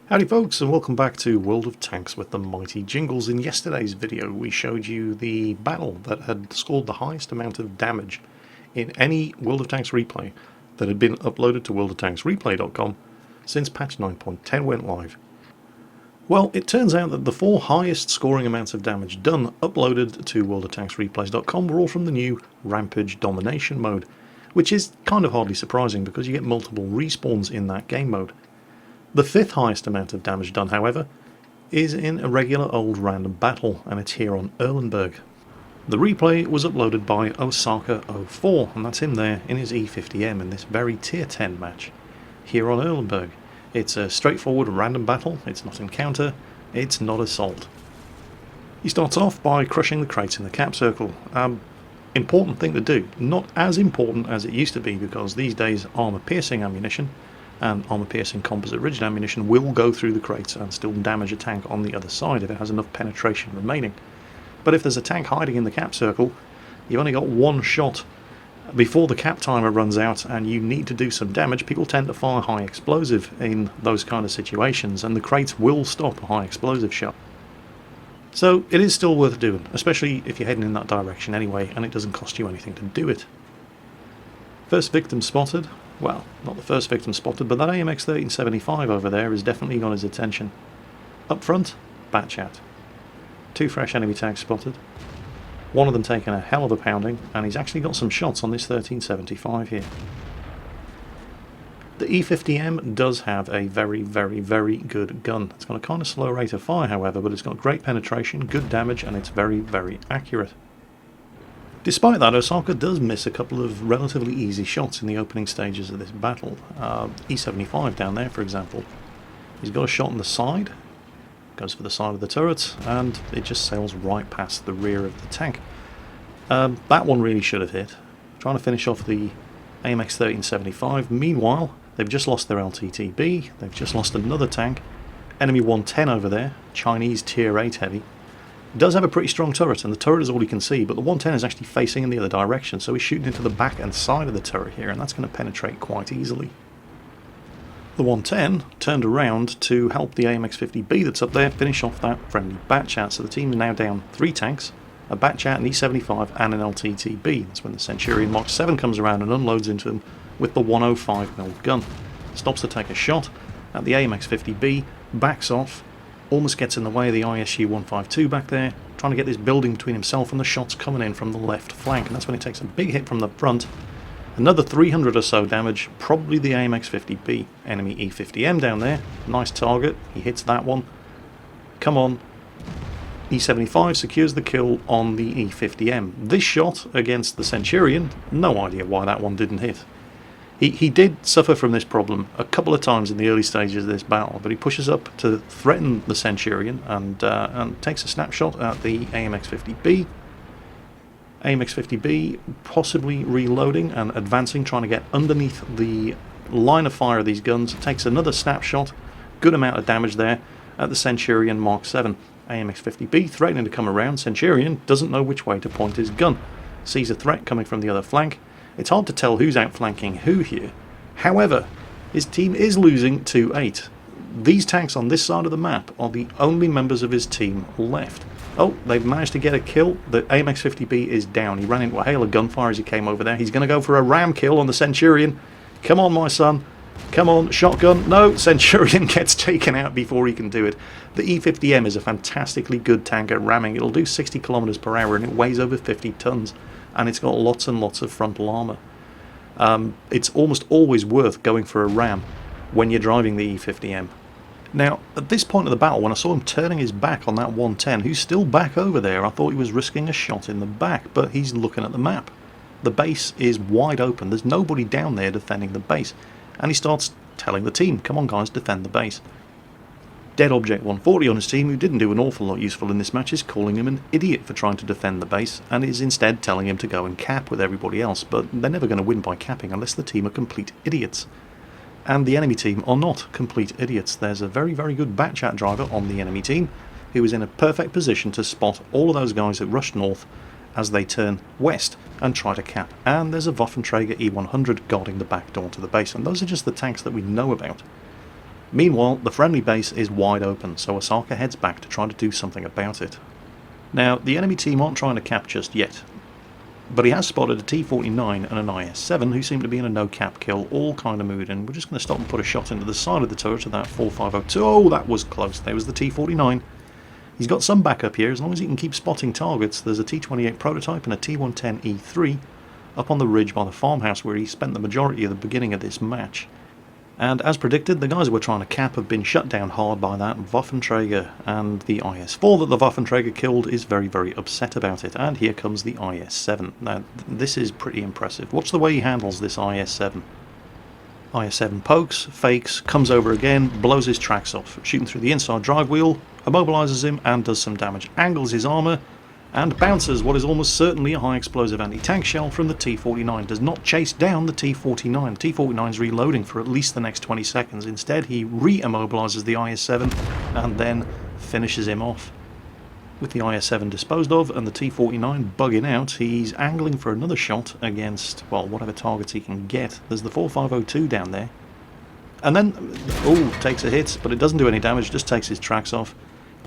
Howdy folks, and welcome back to World of Tanks with the mighty Jingles. In yesterday's video we showed you the battle that had scored the highest amount of damage in any World of Tanks replay that had been uploaded to worldoftanksreplay.com since patch 9.10 went live. Well, it turns out that the four highest scoring amounts of damage done uploaded to worldoftanksreplays.com were all from the new Rampage Domination mode, which is kind of hardly surprising because you get multiple respawns in that game mode. The fifth highest amount of damage done, however, is in a regular old random battle, and it's here on Erlenberg. The replay was uploaded by Osaka04, and that's him there in his E50M in this very tier 10 match here on Erlenberg. It's a straightforward random battle, it's not encounter, it's not assault. He starts off by crushing the crates in the cap circle. Important thing to do, not as important as it used to be because these days armor piercing ammunition and armor-piercing composite rigid ammunition will go through the crates and still damage a tank on the other side if it has enough penetration remaining. But if there's a tank hiding in the cap circle, you've only got one shot before the cap timer runs out and you need to do some damage. People tend to fire high explosive in those kind of situations, and the crates will stop a high explosive shot. So it is still worth doing, especially if you're heading in that direction anyway and it doesn't cost you anything to do it. First victim spotted. Well, not the first victim spotted, but that AMX 1375 over there has definitely got his attention. Up front, bat chat. Two fresh enemy tags spotted. One of them taking a hell of a pounding, and he's actually got some shots on this 1375 here. The E50M does have a very, very, very good gun. It's got a kind of slow rate of fire, however, but it's got great penetration, good damage, and it's very, very accurate. Despite that, Osaka does miss a couple of relatively easy shots in the opening stages of this battle. E75 down there, for example. He's got a shot on the side, goes for the side of the turret, and it just sails right past the rear of the tank. That one really should have hit. Trying to finish off the AMX 1375. Meanwhile, they've just lost their LTTB, they've just lost another tank. Enemy 110 over there, Chinese tier 8 heavy. Does have a pretty strong turret, and the turret is all he can see, but the 110 is actually facing in the other direction, so he's shooting into the back and side of the turret here, and that's going to penetrate quite easily. The 110 turned around to help the AMX-50B that's up there finish off that friendly bat chat, so the team is now down 3 tanks, a bat chat, an E75 and an LTTB. That's when the Centurion Mark 7 comes around and unloads into him with the 105mm gun. Stops to take a shot at the AMX-50B, backs off, almost gets in the way of the ISU-152 back there, trying to get this building between himself and the shots coming in from the left flank, and that's when he takes a big hit from the front. Another 300 or so damage, probably the AMX-50B. Enemy E50M down there, nice target, he hits that one. Come on. E75 secures the kill on the E50M. This shot against the Centurion, no idea why that one didn't hit. He did suffer from this problem a couple of times in the early stages of this battle, but he pushes up to threaten the Centurion and takes a snapshot at the AMX-50B. AMX-50B possibly reloading and advancing, trying to get underneath the line of fire of these guns. Takes another snapshot, good amount of damage there at the Centurion Mark 7. AMX-50B threatening to come around. Centurion doesn't know which way to point his gun. Sees a threat coming from the other flank. It's hard to tell who's outflanking who here. However, his team is losing 2-8. These tanks on this side of the map are the only members of his team left. Oh, they've managed to get a kill. The AMX-50B is down. He ran into a hail of gunfire as he came over there. He's going to go for a ram kill on the Centurion. Come on, my son. Come on, shotgun. No, Centurion gets taken out before he can do it. The E50M is a fantastically good tank at ramming. It'll do 60 kilometers per hour and it weighs over 50 tons. And it's got lots and lots of frontal armour. It's almost always worth going for a ram when you're driving the E50M. Now, at this point of the battle, when I saw him turning his back on that 110, who's still back over there, I thought he was risking a shot in the back, but he's looking at the map. The base is wide open, there's nobody down there defending the base, and he starts telling the team, come on guys, defend the base. Dead Object 140 on his team, who didn't do an awful lot useful in this match, is calling him an idiot for trying to defend the base, and is instead telling him to go and cap with everybody else, but they're never going to win by capping unless the team are complete idiots. And the enemy team are not complete idiots. There's a very, very good bat chat driver on the enemy team, who is in a perfect position to spot all of those guys that rush north as they turn west and try to cap. And there's a Waffenträger E100 guarding the back door to the base, and those are just the tanks that we know about. Meanwhile, the friendly base is wide open, so Osaka heads back to try to do something about it. Now, the enemy team aren't trying to cap just yet, but he has spotted a T-49 and an IS-7 who seem to be in a no-cap kill, all kind of mood, and we're just going to stop and put a shot into the side of the turret of that 4502. Oh, that was close. There was the T-49. He's got some backup here, as long as he can keep spotting targets. There's a T-28 prototype and a T-110E3 up on the ridge by the farmhouse where he spent the majority of the beginning of this match. And as predicted, the guys who were trying to cap have been shut down hard by that Waffenträger, and the IS-4 that the Waffenträger killed is very, very upset about it. And here comes the IS-7. Now, this is pretty impressive. Watch the way he handles this IS-7. IS-7 pokes, fakes, comes over again, blows his tracks off, shooting through the inside drive wheel, immobilises him and does some damage, angles his armour, and bounces what is almost certainly a high explosive anti-tank shell from the T-49. Does not chase down the T-49. The T-49 is reloading for at least the next 20 seconds. Instead, he re-immobilises the IS-7 and then finishes him off. With the IS-7 disposed of and the T-49 bugging out, he's angling for another shot against, well, whatever targets he can get. There's the 4502 down there. And then, oh, takes a hit, but it doesn't do any damage, just takes his tracks off.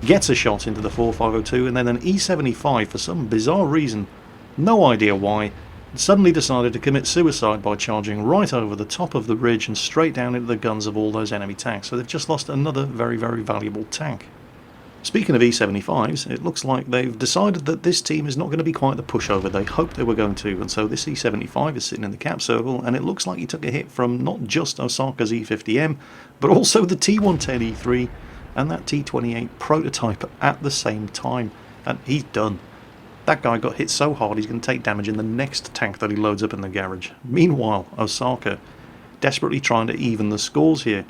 Gets a shot into the 4502, and then an E75, for some bizarre reason, no idea why, suddenly decided to commit suicide by charging right over the top of the ridge and straight down into the guns of all those enemy tanks. So they've just lost another very, very valuable tank. Speaking of E75s, it looks like they've decided that this team is not going to be quite the pushover they hoped they were going to, and so this E75 is sitting in the cap circle, and it looks like he took a hit from not just Osaka's E50M, but also the T110E3 and that T28 prototype at the same time, and he's done. That guy got hit so hard he's going to take damage in the next tank that he loads up in the garage. Meanwhile, Osaka, desperately trying to even the scores here.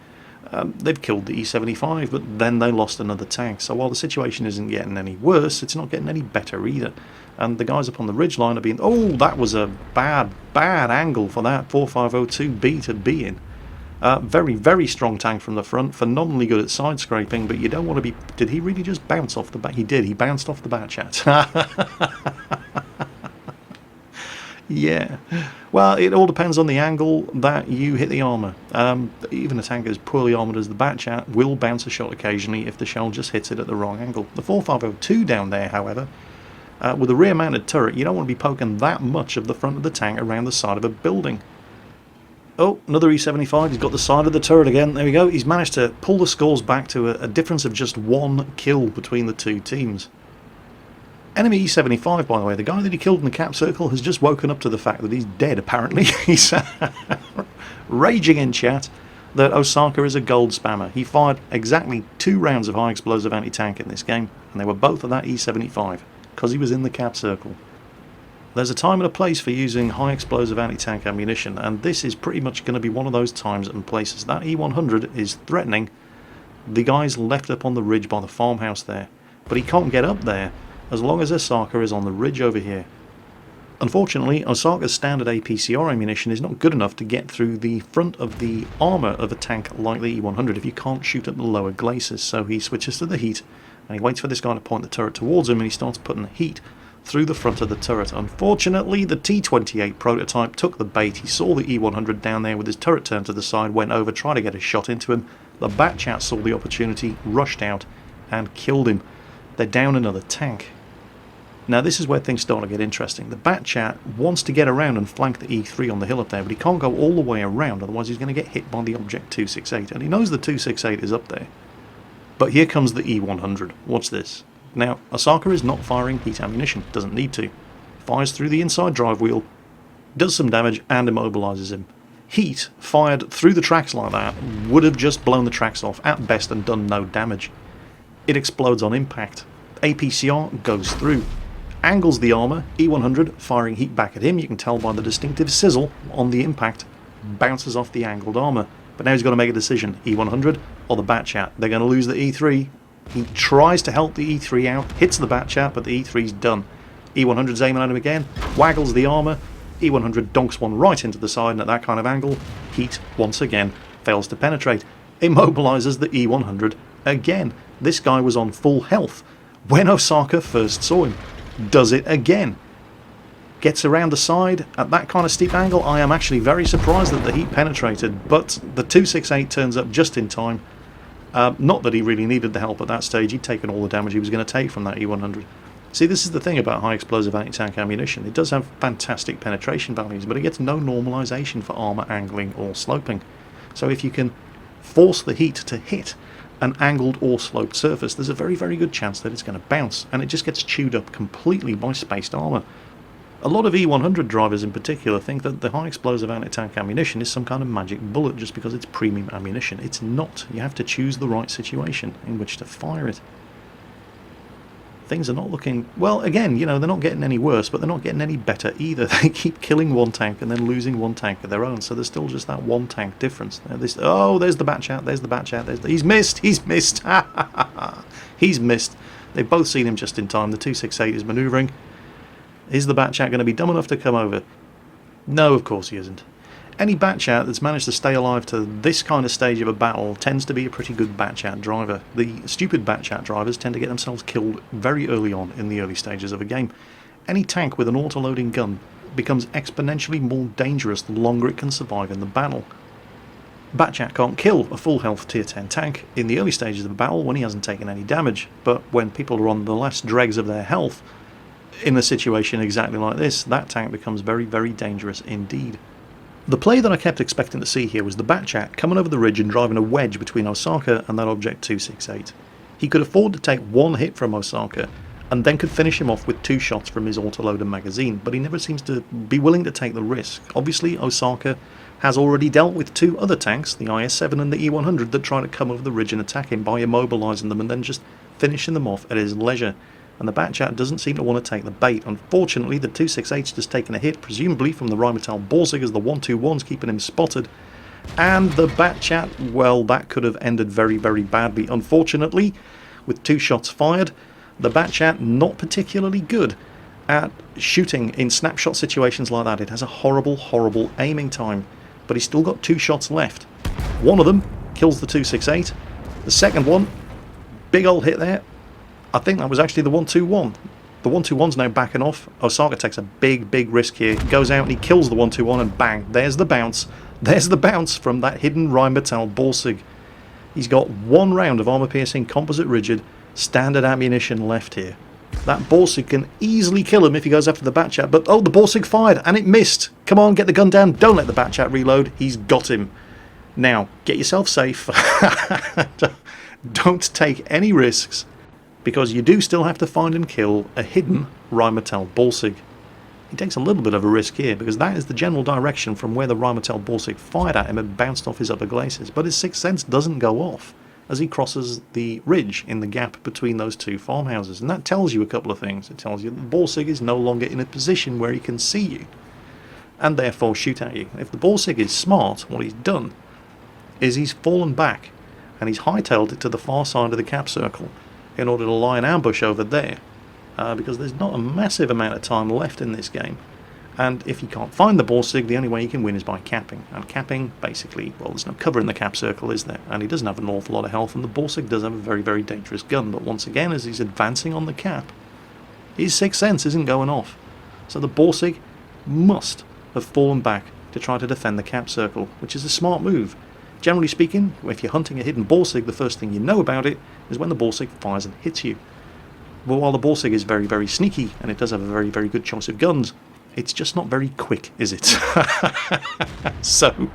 They've killed the E75, but then they lost another tank, so while the situation isn't getting any worse, it's not getting any better either. And the guys up on the ridgeline are being... Oh, that was a bad angle for that 4502B to be in. Very, very strong tank from the front, phenomenally good at side scraping, but you don't want to be... Did he really just bounce off the bat? He did, he bounced off the bat, chat. Yeah. Well, it all depends on the angle that you hit the armour. Even a tank as poorly armoured as the Batchat will bounce a shot occasionally if the shell just hits it at the wrong angle. The 4502 down there, however, with a rear-mounted turret, you don't want to be poking that much of the front of the tank around the side of a building. Oh, another E75, he's got the side of the turret again, there we go. He's managed to pull the scores back to a difference of just one kill between the two teams. Enemy E75, by the way, the guy that he killed in the cap circle has just woken up to the fact that he's dead, apparently. He's raging in chat that Osaka is a gold spammer. He fired exactly 2 rounds of high explosive anti-tank in this game, and they were both of that E75, because he was in the cap circle. There's a time and a place for using high explosive anti-tank ammunition, and this is pretty much going to be one of those times and places. That E100 is threatening the guys left up on the ridge by the farmhouse there, but he can't get up there as long as Osaka is on the ridge over here. Unfortunately, Osaka's standard APCR ammunition is not good enough to get through the front of the armour of a tank like the E100 if you can't shoot at the lower glacis, so he switches to the heat, and he waits for this guy to point the turret towards him, and he starts putting heat through the front of the turret. Unfortunately, the T28 prototype took the bait. He saw the E100 down there with his turret turned to the side, went over, tried to get a shot into him. The Batchat saw the opportunity, rushed out, and killed him. They're down another tank. Now this is where things start to get interesting. The Batchat wants to get around and flank the E3 on the hill up there, but he can't go all the way around, otherwise he's going to get hit by the Object 268, and he knows the 268 is up there. But here comes the E100. Watch this. Now, Osaka is not firing heat ammunition, doesn't need to. Fires through the inside drive wheel, does some damage, and immobilises him. Heat, fired through the tracks like that, would have just blown the tracks off at best and done no damage. It explodes on impact. APCR goes through. Angles the armour, E100 firing heat back at him, you can tell by the distinctive sizzle on the impact, bounces off the angled armour. But now he's got to make a decision, E100 or the Batchat. They're going to lose the E3. He tries to help the E3 out, hits the Batchat, but the E3's done. E100's aiming at him again, waggles the armour, E100 donks one right into the side, and at that kind of angle, heat, once again, fails to penetrate. Immobilises the E100 again. This guy was on full health when Osaka first saw him. Does it again. Gets around the side at that kind of steep angle. I am actually very surprised that the heat penetrated, but the 268 turns up just in time Not that he really needed the help at that stage. He'd taken all the damage he was going to take from that E100. See, this is the thing about high explosive anti-tank ammunition. It does have fantastic penetration values, but it gets no normalization for armor angling or sloping. So if you can force the heat to hit an angled or sloped surface, there's a very, very good chance that it's going to bounce, and it just gets chewed up completely by spaced armor. A lot of E100 drivers in particular think that the high explosive anti-tank ammunition is some kind of magic bullet just because it's premium ammunition. It's not. You have to choose the right situation in which to fire it. Things are not looking... Well, again, you know, they're not getting any worse, but they're not getting any better either. They keep killing one tank and then losing one tank of their own, so there's still just that one tank difference. Oh, there's the bat chat, there's the bat chat, he's missed, he's missed, he's missed. They've both seen him just in time. The 268 is manoeuvring. Is the bat chat going to be dumb enough to come over? No, of course he isn't. Any bat chat that's managed to stay alive to this kind of stage of a battle tends to be a pretty good bat chat driver. The stupid bat chat drivers tend to get themselves killed very early on in the early stages of a game. Any tank with an auto-loading gun becomes exponentially more dangerous the longer it can survive in the battle. Bat chat can't kill a full health tier 10 tank in the early stages of a battle when he hasn't taken any damage, but when people are on the last dregs of their health, in a situation exactly like this, that tank becomes very, very dangerous indeed. The play that I kept expecting to see here was the bat chat coming over the ridge and driving a wedge between Osaka and that Object 268. He could afford to take one hit from Osaka and then could finish him off with 2 shots from his autoloader magazine, but he never seems to be willing to take the risk. Obviously, Osaka has already dealt with 2 other tanks, the IS-7 and the E-100, that try to come over the ridge and attack him by immobilising them and then just finishing them off at his leisure. And the bat chat doesn't seem to want to take the bait. Unfortunately, the 268's just taken a hit, presumably from the Rheinmetall Borsig as the 121's keeping him spotted. And the bat chat, well, that could have ended very, very badly. Unfortunately, with 2 shots fired, the bat chat not particularly good at shooting in snapshot situations like that. It has a horrible, horrible aiming time, but he's still got 2 shots left. One of them kills the 268. The second one, big old hit there. I think that was actually the 121. The 121's now backing off. Osaka takes a big, big risk here. He goes out and he kills the 121 and bang, there's the bounce. There's the bounce from that hidden Rheinmetall Borsig. He's got 1 round of armor-piercing, composite rigid, standard ammunition left here. That Borsig can easily kill him if he goes after the bat chat, but oh, the Borsig fired and it missed. Come on, get the gun down. Don't let the bat chat reload. He's got him. Now, get yourself safe. Don't take any risks, because you do still have to find and kill a hidden Rheinmetall Borsig. He takes a little bit of a risk here, because that is the general direction from where the Rheinmetall Borsig fired at him and bounced off his upper glacis, but his sixth sense doesn't go off as he crosses the ridge in the gap between those 2 farmhouses, and that tells you a couple of things. It tells you that the Borsig is no longer in a position where he can see you, and therefore shoot at you. If the Borsig is smart, what he's done is he's fallen back, and he's hightailed it to the far side of the cap circle, in order to lie in ambush over there, because there's not a massive amount of time left in this game, and if you can't find the Borsig, the only way you can win is by capping, and capping, basically, well, there's no cover in the cap circle, is there, and he doesn't have an awful lot of health, and the Borsig does have a very, very dangerous gun, but once again, as he's advancing on the cap, his sixth sense isn't going off, so the Borsig must have fallen back to try to defend the cap circle, which is a smart move. Generally speaking, if you're hunting a hidden Borsig, the first thing you know about it is when the Borsig fires and hits you. But while the Borsig is very, very sneaky, and it does have a very, very good choice of guns, it's just not very quick, is it? So,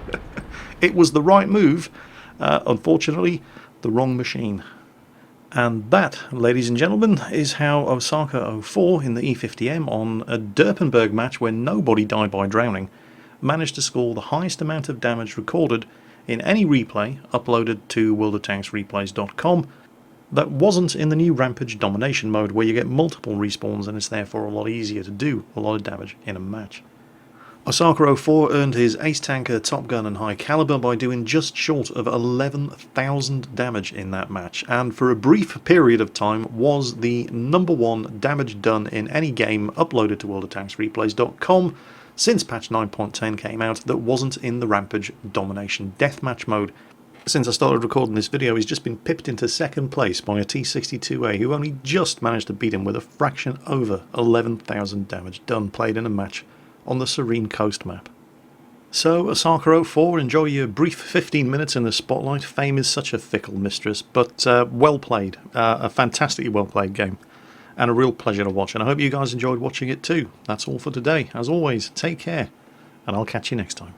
it was the right move, unfortunately, the wrong machine. And that, ladies and gentlemen, is how Osaka 04 in the E50M on a Derpenberg match where nobody died by drowning managed to score the highest amount of damage recorded in any replay uploaded to worldoftanksreplays.com that wasn't in the new Rampage Domination mode, where you get multiple respawns and it's therefore a lot easier to do a lot of damage in a match. Osaka 04 earned his Ace Tanker, Top Gun and High Caliber by doing just short of 11,000 damage in that match, and for a brief period of time was the #1 damage done in any game uploaded to worldoftanksreplays.com since patch 9.10 came out that wasn't in the Rampage Domination Deathmatch mode. Since I started recording this video, he's just been pipped into second place by a T62A who only just managed to beat him with a fraction over 11,000 damage done, played in a match on the Serene Coast map. So, Osaka 04, enjoy your brief 15 minutes in the spotlight. Fame is such a fickle mistress, but well played. A fantastically well played game. And a real pleasure to watch. And I hope you guys enjoyed watching it too. That's all for today. As always, take care. And I'll catch you next time.